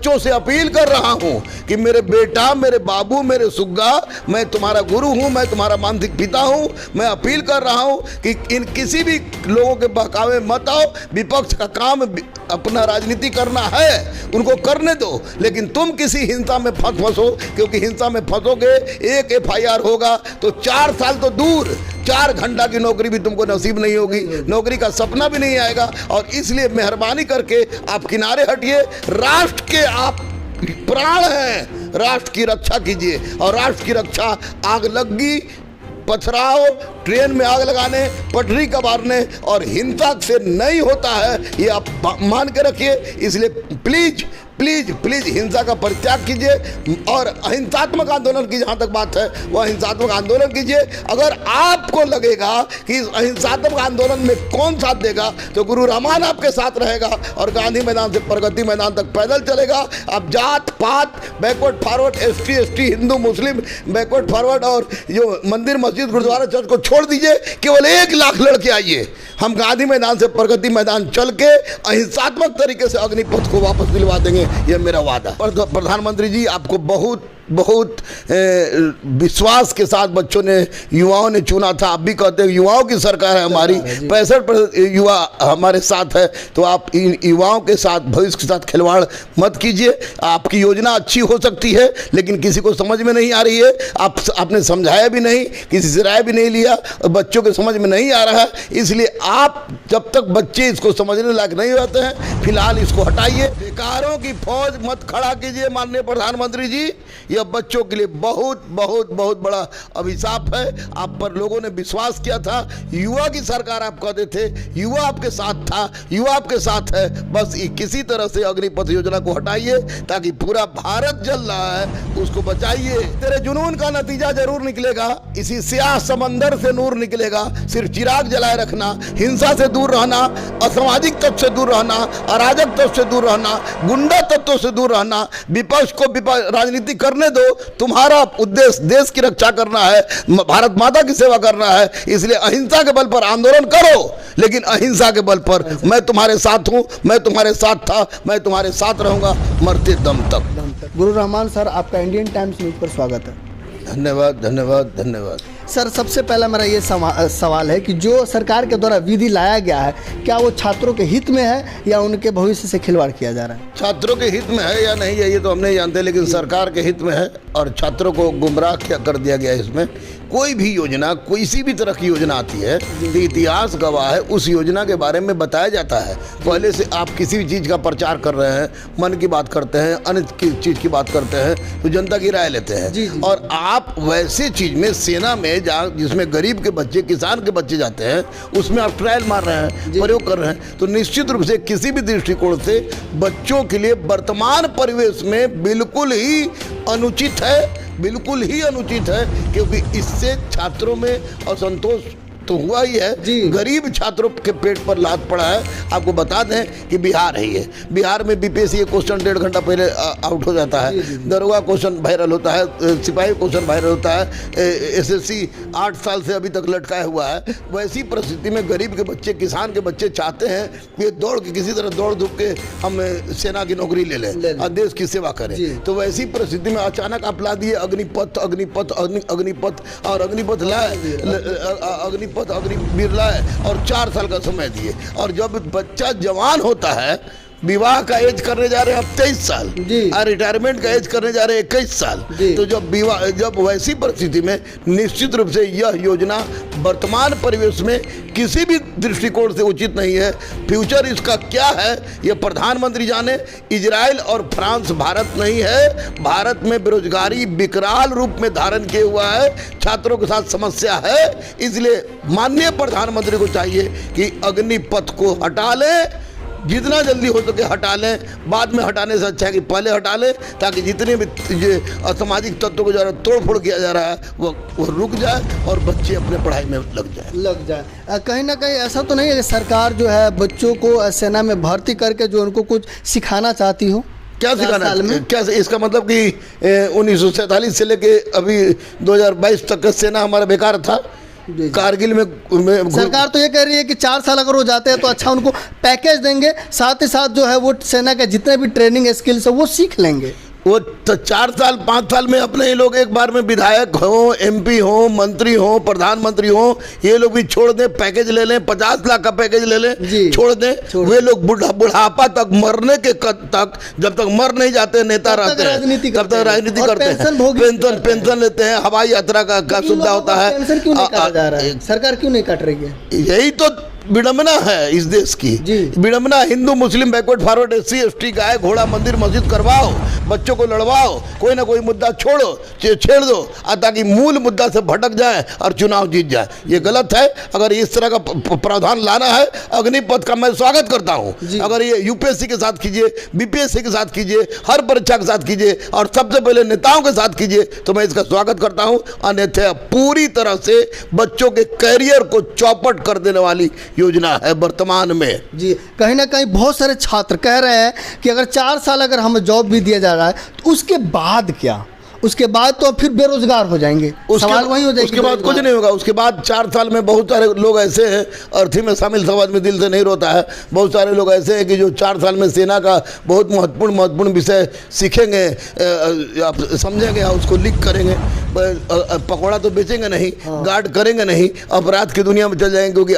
बच्चों से अपील कर रहा हूं कि मेरे बेटा, मेरे बाबू, मेरे सुग्गा, मैं तुम्हारा गुरु हूं, मैं तुम्हारा मानसिक पिता हूं। मैं अपील कर रहा हूं कि इन किसी भी लोगों के बहकावे में मत आओ। विपक्ष का काम अपना राजनीति करना है, उनको करने दो, लेकिन तुम किसी हिंसा में फंसो, क्योंकि हिंसा में फंसोगे, एक FIR होगा तो 4 साल तो दूर, 4 घंटा की नौकरी भी तुमको नसीब नहीं होगी, नौकरी का सपना भी नहीं आएगा। और इसलिए मेहरबानी करके आप किनारे हटिए। राष्ट्र के आप प्राण हैं, राष्ट्र की रक्षा कीजिए। और राष्ट्र की रक्षा आग लगी, पथराव, ट्रेन में आग लगाने, पटरी कबारने और हिंसा से नहीं होता है, ये आप मान के रखिए। इसलिए प्लीज प्लीज प्लीज हिंसा का परित्याग कीजिए और अहिंसात्मक आंदोलन की जहाँ तक बात है वह अहिंसात्मक आंदोलन कीजिए। अगर आपको लगेगा कि इस अहिंसात्मक आंदोलन में कौन साथ देगा तो गुरु रहमान आपके साथ रहेगा और गांधी मैदान से प्रगति मैदान तक पैदल चलेगा। आप जात पात, बैकवर्ड फॉरवर्ड, ST हिंदू मुस्लिम, बैकवर्ड फॉरवर्ड और जो मंदिर मस्जिद गुरुद्वारा चर्च को छोड़ दीजिए। केवल 1 लाख लड़के आइए, हम गांधी मैदान से प्रगति मैदान चल के अहिंसात्मक तरीके से अग्निपथ को वापस दिलवा देंगे, यह मेरा वादा। प्रधानमंत्री जी, आपको बहुत बहुत विश्वास के साथ बच्चों ने, युवाओं ने चुना था। आप भी कहते हैं युवाओं की सरकार है हमारी, 65% युवा हमारे साथ है। तो आप इन युवाओं के साथ, भविष्य के साथ खिलवाड़ मत कीजिए। आपकी योजना अच्छी हो सकती है लेकिन किसी को समझ में नहीं आ रही है। आपने समझाया भी नहीं, किसी से राय भी नहीं लिया, बच्चों के समझ में नहीं आ रहा है। इसलिए आप जब तक बच्चे इसको समझने लायक नहीं होते हैं, फिलहाल इसको हटाइए। बेकारों की फौज मत खड़ा कीजिए माननीय प्रधानमंत्री जी। यह बच्चों के लिए बहुत बहुत बहुत बड़ा अभिशाप है। आप पर लोगों ने विश्वास किया था, युवा की सरकार आप कहते थे, युवा आपके साथ था, युवा आपके साथ है। बस किसी तरह से अग्निपथ योजना को हटाइए ताकि पूरा भारत जल रहा है उसको बचाइए। तेरे जुनून का नतीजा जरूर निकलेगा, इसी स्याह समंदर से नूर निकलेगा। सिर्फ चिराग जलाए रखना, हिंसा से दूर रहना, असामाजिक तत्व से दूर रहना, अराजक तत्व से दूर रहना, गुंडा तत्वों से दूर रहना, विपक्ष को राजनीति करने दो। तुम्हारा उद्देश्य देश की रक्षा करना है, भारत माता की सेवा करना है। इसलिए अहिंसा के बल पर आंदोलन करो, लेकिन अहिंसा के बल पर। मैं तुम्हारे साथ हूं, मैं तुम्हारे साथ था, मैं तुम्हारे साथ रहूंगा मरते दम तक। गुरु रहमान सर, आपका इंडियन टाइम्स न्यूज़ पर स्वागत है। धन्यवाद धन्यवाद धन्यवाद। सर, सबसे पहला मेरा ये सवाल है कि जो सरकार के द्वारा विधि लाया गया है, क्या वो छात्रों के हित में है या उनके भविष्य से खिलवाड़ किया जा रहा है? छात्रों के हित में है या नहीं है ये तो हम नहीं जानते, लेकिन सरकार के हित में है और छात्रों को गुमराह कर दिया गया है। इसमें कोई भी योजना, किसी भी तरह की योजना आती है तो इतिहास गवाह है, उस योजना के बारे में बताया जाता है। पहले से आप किसी भी चीज़ का प्रचार कर रहे हैं, मन की बात करते हैं, अन्य चीज़ की बात करते हैं तो जनता की राय लेते हैं। और आप वैसे चीज़ में, सेना में जहाँ जिसमें गरीब के बच्चे, किसान के बच्चे जाते हैं, उसमें आप ट्रायल मार रहे हैं, प्रयोग कर रहे हैं, तो निश्चित रूप से किसी भी दृष्टिकोण से बच्चों के लिए वर्तमान परिवेश में बिल्कुल ही अनुचित है, बिल्कुल ही अनुचित है। क्योंकि इससे छात्रों में असंतोष तो हुआ ही है, गरीब छात्रों के पेट पर लात पड़ा है। आपको बता दें कि बिहार है ये, बिहार में BPSC क्वेश्चन 1.5 घंटा पहले आउट हो जाता है, दरोगा क्वेश्चन वायरल होता है, सिपाही क्वेश्चन वायरल होता है, SSC 8 साल से अभी तक लटकाया हुआ है। वैसी परिस्थिति में गरीब के बच्चे, किसान के बच्चे चाहते हैं कि दौड़ के किसी तरह दौड़ धूप के हम सेना की नौकरी ले लें और देश की सेवा करें। तो वैसी परिस्थिति में अचानक आप ला दिए अग्निपथ, अग्निपथ, अग्निपथ और अग्निपथ लाए, अग्निवीर लाए और 4 साल का समय दिए। और जब बच्चा जवान होता है, विवाह का एज करने जा रहे हैं अब 23 साल और रिटायरमेंट का एज करने जा रहे हैं 21 साल, तो जब वैसी परिस्थिति में निश्चित रूप से यह योजना वर्तमान परिवेश में किसी भी दृष्टिकोण से उचित नहीं है। फ्यूचर इसका क्या है यह प्रधानमंत्री जाने। इजराइल और फ्रांस भारत नहीं है। भारत में बेरोजगारी विकराल रूप में धारण किए हुआ है, छात्रों के साथ समस्या है। इसलिए माननीय प्रधानमंत्री को चाहिए कि अग्निपथ को हटा लें, जितना जल्दी हो सके हटा लें। बाद में हटाने से अच्छा है कि पहले हटा लें, ताकि जितने भी असामाजिक तत्वों को जो तोड़ फोड़ किया जा रहा है वो रुक जाए और बच्चे अपने पढ़ाई में लग जाए। कहीं ना कहीं ऐसा तो नहीं है कि सरकार जो है बच्चों को सेना में भर्ती करके जो उनको कुछ सिखाना चाहती हो? क्या सिखाना, क्या इसका मतलब कि 1947 से लेके अभी 2022 तक का सेना हमारा बेकार था? जी। कारगिल में सरकार तो ये कह रही है कि 4 साल अगर वो जाते हैं तो अच्छा उनको पैकेज देंगे, साथ ही साथ जो है वो सेना के जितने भी ट्रेनिंग स्किल्स है वो सीख लेंगे। वो 4 साल 5 साल में अपने ये लोग एक बार में विधायक हो, MP हो, मंत्री हो, प्रधानमंत्री हो, ये लोग भी छोड़ दें, पैकेज ले लें, 50 लाख का पैकेज ले लें, छोड़ दें। वे लोग बुढ़ापा तक, मरने के तक, जब तक मर नहीं जाते नेता रहते हैं तब तक राजनीति करते हैं, पेंशन लेते हैं, हवाई यात्रा का सुविधा होता है। पेंशन क्यों नहीं काटा जा रहा है? सरकार क्यों नहीं काट रही है? यही तो विडम्बना है इस देश की। विडम्बना, हिंदू मुस्लिम बैकवर्ड फॉरवर्ड SC ST गाय घोड़ा मंदिर मस्जिद करवाओ, बच्चों को लड़वाओ, कोई ना कोई मुद्दा छोड़ो, छेड़ दो, ताकि मूल मुद्दा से भटक जाए और चुनाव जीत जाए। ये गलत है। अगर इस तरह का प्रावधान लाना है, अग्निपथ का मैं स्वागत करता हूँ। अगर ये UPSC के साथ कीजिए, BPSC के साथ कीजिए, हर परीक्षा के साथ कीजिए और सबसे पहले नेताओं के साथ कीजिए, तो मैं इसका स्वागत करता हूँ। अन्यथा पूरी तरह से बच्चों के कैरियर को चौपट कर देने वाली योजना है वर्तमान में। जी, कहीं ना कहीं बहुत सारे छात्र कह रहे हैं कि अगर 4 साल अगर हमें जॉब भी दिया जा रहा है तो उसके बाद क्या? उसके बाद तो फिर बेरोजगार हो जाएंगे। सवाल वही हो जाएगा। उसके बाद कुछ नहीं होगा। उसके बाद 4 साल में बहुत सारे लोग ऐसे हैं, अर्थी में शामिल समाज में दिल से नहीं रोता है, बहुत सारे लोग ऐसे हैं कि जो 4 साल में सेना का बहुत महत्वपूर्ण विषय सीखेंगे, आप समझेंगे, उसको लीक करेंगे, पकौड़ा तो बेचेंगे नहीं, गार्ड करेंगे नहीं, अपराध की दुनिया में चल जाएंगे, क्योंकि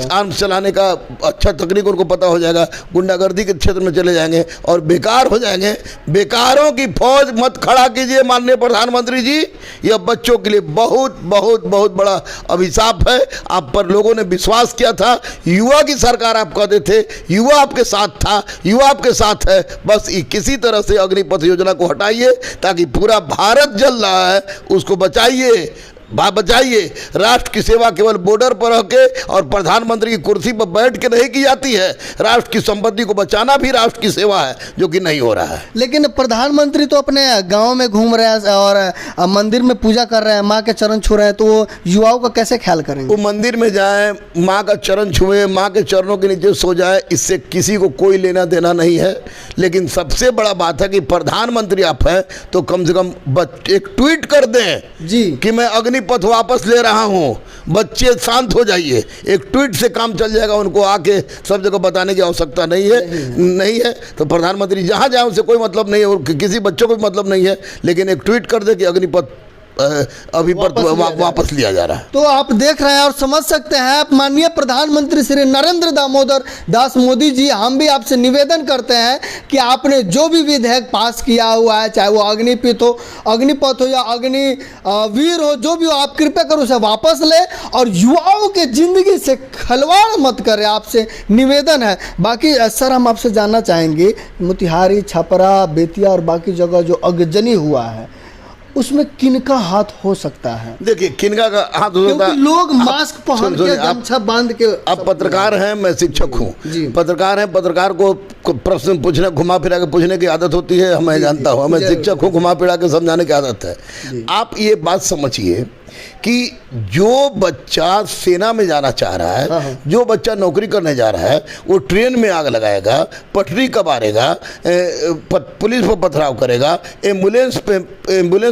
आर्म्स चलाने का अच्छा तकनीक उनको पता हो जाएगा, गुंडागर्दी के क्षेत्र में चले जाएंगे और बेकार हो जाएंगे। बेकारों की फौज मत खड़ा कीजिए माननीय प्रधानमंत्री जी। यह बच्चों के लिए बहुत बहुत बहुत बड़ा अभिशाप है। आप पर लोगों ने विश्वास किया था, युवा की सरकार आप कहते थे, युवा आपके साथ था, युवा आपके साथ है। बस किसी तरह से अग्निपथ योजना को हटाइए ताकि पूरा भारत जल रहा है उसको बचाइए, बचाइए। राष्ट्र की सेवा केवल बॉर्डर पर होके और प्रधानमंत्री की कुर्सी पर बैठ के नहीं की जाती है। राष्ट्र की संपत्ति को बचाना भी राष्ट्र की सेवा है, जो कि नहीं हो रहा है। लेकिन प्रधानमंत्री तो अपने गांव में घूम रहे हैं और मंदिर में पूजा कर रहे हैं, माँ के चरण छू रहे हैं, तो वो युवाओं का कैसे ख्याल करेंगे? वो मंदिर में जाए, माँ का चरण छुए, माँ के चरणों के नीचे सो जाए, इससे किसी को कोई लेना देना नहीं है। लेकिन सबसे बड़ा बात है कि प्रधानमंत्री आप हैं तो कम से कम एक ट्वीट कर दें जी कि मैं अग्निपथ वापस ले रहा हूं। बच्चे शांत हो जाइए, एक ट्वीट से काम चल जाएगा। उनको आके सब जगह बताने की आवश्यकता नहीं है। तो प्रधानमंत्री जहां जाए उससे कोई मतलब नहीं है और किसी बच्चों को भी मतलब नहीं है, लेकिन एक ट्वीट कर दे कि अग्निपथ अभी वापस लिया जा रहा है। तो आप देख रहे हैं और समझ सकते हैं, माननीय प्रधानमंत्री श्री नरेंद्र दामोदर दास मोदी जी, हम भी आपसे निवेदन करते हैं कि आपने जो भी विधेयक पास किया हुआ है, चाहे वो अग्निपथ हो या अग्निवीर हो, जो भी हो, आप कृपया कर उसे वापस ले और युवाओं के जिंदगी से खिलवाड़ मत करें, आपसे निवेदन है। बाकी सर, हम आपसे जानना चाहेंगे, मोतिहारी, छपरा, बेतिया और बाकी जगह जो अगजनी हुआ है उसमें किनका हाथ हो सकता है? देखिए, किनका का हाथ हो सकता है? लोग मास्क पहन के, गमछा बांध के। आप पत्रकार हैं, मैं शिक्षक हूँ। पत्रकार हैं, पत्रकार को प्रश्न पूछने, घुमा फिरा के पूछने की आदत होती है, मैं जानता हूँ। मैं शिक्षक हूँ, घुमा फिरा के समझाने की आदत है। आप ये बात समझिए कि जो बच्चा सेना में जाना चाह रहा है, जो बच्चा नौकरी करने जा रहा है, वो ट्रेन में आग लगाएगा, पटरी कबारेगा, पुलिस पर पथराव करेगा, एम्बुलेंस पे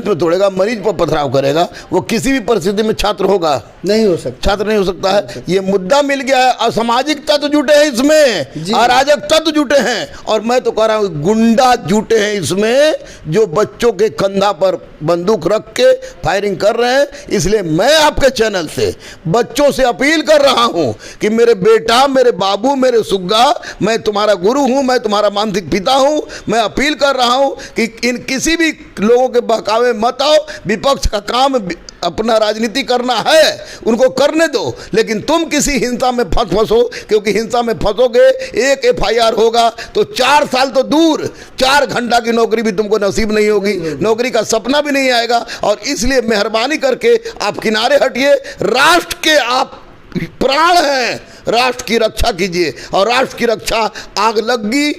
तोड़ेगा, मरीज पर पथराव करेगा, वो किसी भी परिस्थिति में छात्र होगा? नहीं हो सकता, छात्र नहीं हो सकता है। ये मुद्दा मिल गया है। असामाजिक तत्व जुटे हैं इसमें, अराजक तत्व जुटे हैं, और मैं तो कह रहा हूँ गुंडा जुटे हैं इसमें, जो बच्चों के कंधा पर बंदूक रख के फायरिंग कर रहे हैं। इसलिए मैं आपके चैनल से बच्चों से अपील कर रहा हूं कि मेरे बेटा, मेरे बाबू, मेरे सुग्गा, मैं तुम्हारा गुरु हूं, मैं तुम्हारा मानसिक पिता हूं। मैं अपील कर रहा हूं कि इन किसी भी लोगों के बहकावे मत आओ। विपक्ष का काम अपना राजनीति करना है, उनको करने दो, लेकिन तुम किसी हिंसा में फंसो, क्योंकि हिंसा में फंसोगे, एक FIR होगा तो 4 साल तो दूर, 4 घंटा की नौकरी भी तुमको नसीब नहीं होगी, नौकरी का सपना भी नहीं आएगा। और इसलिए मेहरबानी करके आप किनारे हटिए। राष्ट्र के आप प्राण हैं, राष्ट्र की रक्षा कीजिए। और राष्ट्र की रक्षा आग लगी,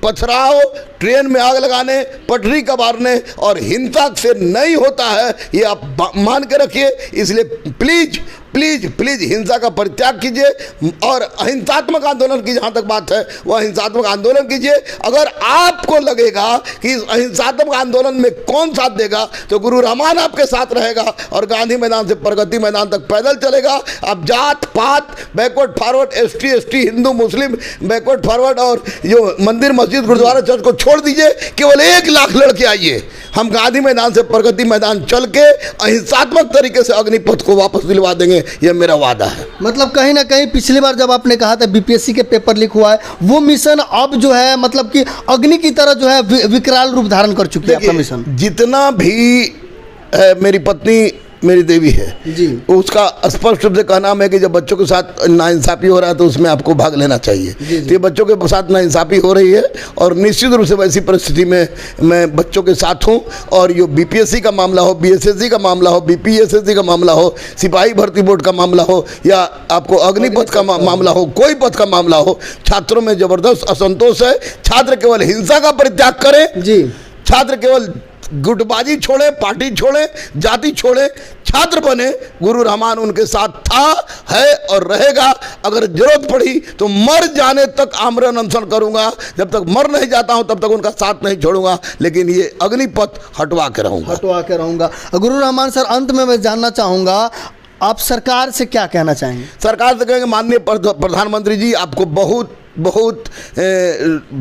पथराव, ट्रेन में आग लगाने, पटरी कबारने और हिंसा से नहीं होता है, ये आप मान के रखिए। इसलिए प्लीज प्लीज प्लीज हिंसा का परित्याग कीजिए और अहिंसात्मक आंदोलन की जहाँ तक बात है वह अहिंसात्मक आंदोलन कीजिए। अगर आपको लगेगा कि इस अहिंसात्मक आंदोलन में कौन साथ देगा तो गुरु रहमान आपके साथ रहेगा और गांधी मैदान से प्रगति मैदान तक पैदल चलेगा। अब जात पात, बैकवर्ड फॉरवर्ड, एसटी हिंदू मुस्लिम, बैकवर्ड फॉरवर्ड और जो मंदिर मस्जिद गुरुद्वारा चर्च को छोड़ दीजिए, केवल 1 लाख लड़के आइए, हम गांधी मैदान से प्रगति मैदान चल के अहिंसात्मक तरीके से अग्निपथ को वापस दिलवा देंगे, यह मेरा वादा है। मतलब कहीं ना कहीं पिछली बार जब आपने कहा था बीपीएससी के पेपर लीक हुआ है, वो मिशन अब जो है मतलब कि अग्नि की तरह जो है विकराल रूप धारण कर चुकी है आपका मिशन। जितना भी मेरी पत्नी मेरी देवी है जी, उसका स्पष्ट रूप से कहना है कि जब बच्चों के साथ नाइंसाफ़ी हो रहा है तो उसमें आपको भाग लेना चाहिए। तो ये बच्चों के साथ नाइंसाफ़ी हो रही है और निश्चित रूप से वैसी परिस्थिति में मैं बच्चों के साथ हूँ। और ये बीपीएससी का मामला हो, बीएसएससी का मामला हो, बीपीएसएससी का मामला हो, सिपाही भर्ती बोर्ड का मामला हो या आपको अग्निपथ का मामला हो, कोई पथ का मामला हो, छात्रों में ज़बरदस्त असंतोष है। छात्र केवल हिंसा का परित्याग करें जी, छात्र केवल गुटबाजी छोड़े, पार्टी छोड़े, जाति छोड़े, छात्र बने। गुरु रहमान उनके साथ था, है और रहेगा। अगर जरूरत पड़ी तो मर जाने तक आमरण अनशन करूंगा, जब तक मर नहीं जाता हूं तब तक उनका साथ नहीं छोड़ूंगा, लेकिन ये अग्निपथ हटवा के रहूंगा। गुरु रहमान सर, अंत में मैं जानना चाहूंगा आप सरकार से क्या कहना चाहेंगे? सरकार से कहेंगे माननीय प्रधानमंत्री जी, आपको बहुत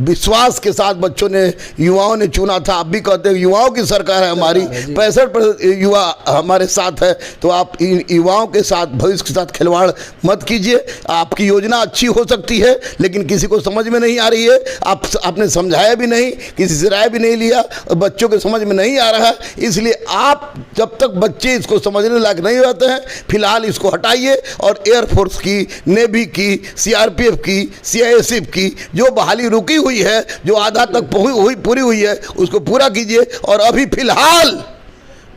विश्वास के साथ बच्चों ने, युवाओं ने चुना था। आप भी कहते हैं युवाओं की सरकार है हमारी, 65% युवा हमारे साथ है। तो आप इन युवाओं के साथ, भविष्य के साथ खिलवाड़ मत कीजिए। आपकी योजना अच्छी हो सकती है लेकिन किसी को समझ में नहीं आ रही है। आपने समझाया भी नहीं, किसी से राय भी नहीं लिया, बच्चों के समझ में नहीं आ रहा है। इसलिए आप जब तक बच्चे इसको समझने लायक नहीं होते हैं, फिलहाल इसको हटाइए और एयरफोर्स की, नेवी की, सीआरपीएफ की, सीआईएसएफ की जो बहाली रुकी हुई है, जो आधा तक पूरी हुई है, उसको पूरा कीजिए। और अभी फिलहाल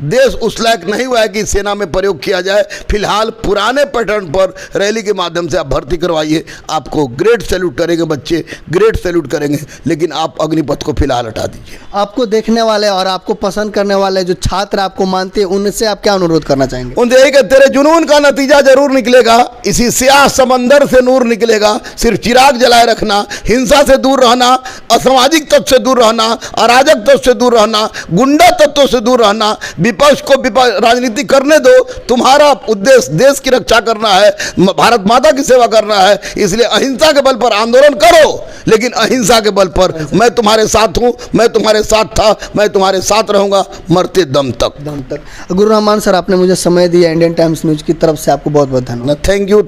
देश उस लायक नहीं हुआ है कि सेना में प्रयोग किया जाए। फिलहाल पुराने पैटर्न पर रैली के माध्यम से आप भर्ती करवाइए। आपको ग्रेट सैल्यूट करेंगे बच्चे, ग्रेट सैल्यूट करेंगे, लेकिन आप अग्निपथ को फिलहाल हटा दीजिए। आपको देखने वाले और आपको पसंद करने वाले जो छात्र आपको मानते हैं, उनसे आप क्या अनुरोध करना चाहेंगे? उनसे यही कि तेरे जुनून का नतीजा जरूर निकलेगा, इसी स्याह समंदर से नूर निकलेगा। सिर्फ चिराग जलाए रखना, हिंसा से दूर रहना, असामाजिक तत्व से दूर रहना, अराजक तत्व से दूर रहना, गुंडा तत्वों से दूर रहना। विपक्ष को राजनीति करने दो, तुम्हारा उद्देश्य देश की रक्षा करना है, भारत माता की सेवा करना है। इसलिए अहिंसा के बल पर आंदोलन करो, लेकिन अहिंसा के बल पर। मैं तुम्हारे साथ हूं, मैं तुम्हारे साथ था, मैं तुम्हारे साथ रहूंगा मरते दम तक। गुरु रहमान सर, आपने मुझे समय दिया, इंडियन टाइम्स न्यूज की तरफ से आपको बहुत बहुत धन्यवाद। Thank you.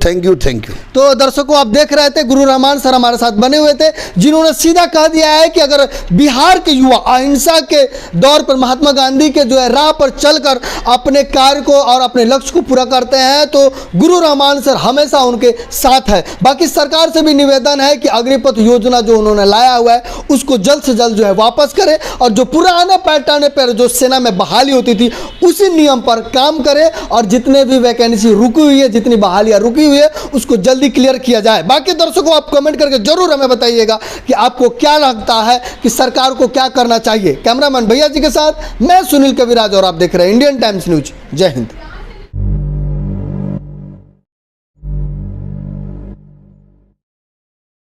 तो दर्शकों, आप देख रहे थे गुरु रहमान सर हमारे साथ बने हुए थे, जिन्होंने सीधा कह दिया है कि अगर बिहार के युवा अहिंसा के दौर पर महात्मा गांधी के जो है राह पर चलकर अपने कार्य को और अपने लक्ष्य को पूरा करते हैं तो गुरु रहमान सर हमेशा उनके साथ है। बाकी सरकार से भी निवेदन है कि अग्निपथ योजना जो उन्होंने लाया हुआ है उसको जल्द से जल्द जो है वापस करें और जो पुराने पैटर्न पर जो सेना में बहाली होती थी उसी नियम पर काम करें और जितने भी वैकेंसी रुकी हुई है, जितनी बहालियां रुकी हुई है, उसको जल्दी क्लियर किया जाए। बाकी दर्शकों, आप कमेंट करके जरूर हमें बताइएगा कि आपको क्या लगता है कि सरकार को क्या करना चाहिए। कैमरामैन भैया जी के साथ मैं सुनील कविराज और आप देख रहे हैं इंडियन टाइम्स न्यूज। जय हिंद।